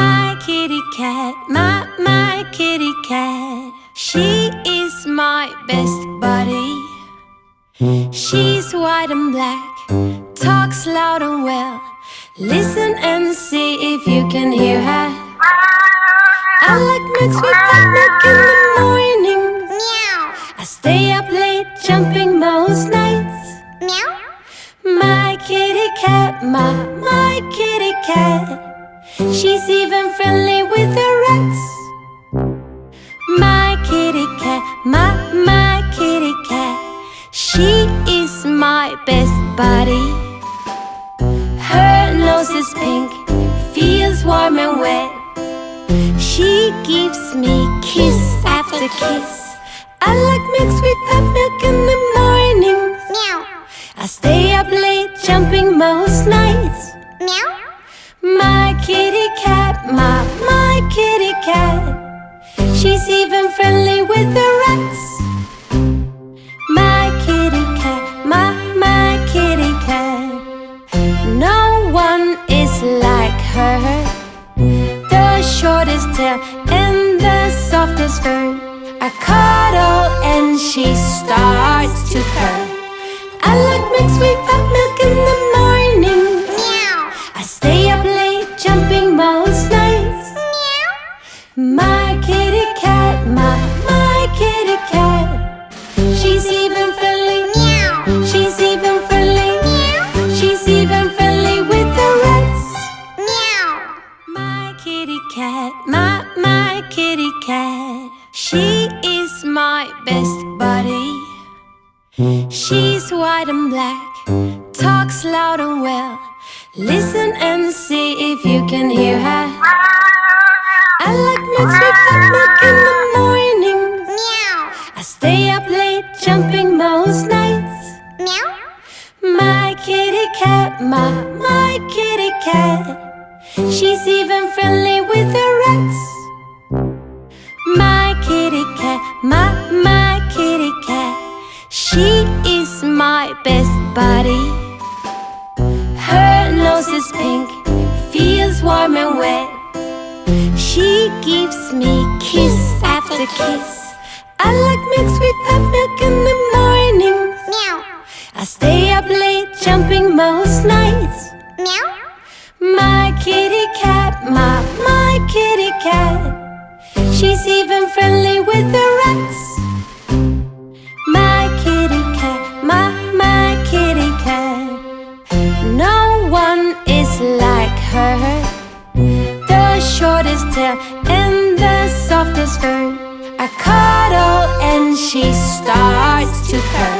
My kitty cat, my kitty cat. She is my best buddy. She's white and black, talks loud and well. Listen and see if you can hear her. I like milk, sweet fat milk in the morning. Meow. I stay up late jumping most nights. Meow. My kitty cat, my kitty cat. She's even friendly with the rats. My kitty cat, my kitty cat. She is my best buddy. Her nose is pink, feels warm and wet. She gives me kiss after kiss. I like milk, sweet fat milk in the morning. Meow. I stay up late jumping most nights. Meow. My kitty cat, my kitty cat. She's even friendly with the rats. My kitty cat, my kitty cat. No one is like her. The shortest tail and the softest fur. I cuddle and she starts to purr. I like milk, sweet fat milk in the morning. Meow. I stay up late jumping most nights. Meow. My kitty cat, my kitty cat. She's even friendly. Meow. She's even friendly. Meow. She's even friendly with the rats. Meow. My kitty cat, my kitty cat. She is my best buddy. She's white and black, talks loud and well. Listen and see if you can hear her. I like milk, sweet fat milk in the morning. Meow. I stay up late jumping most nights. Meow. My kitty cat, my kitty cat. She's even friendly with the rats. My kitty cat, my kitty cat. She is my best buddy. Her nose is pink, feels warm and wet. She gives me kiss after kiss. I like milk, sweet fat milk in the morning. Meow. I stay up late jumping most nights. Meow. My kitty cat, my kitty cat. She's even friendly with the rats. My kitty cat, my kitty cat. No one is like her. The shortest tail and the softest fur. I cuddle and she starts to purr.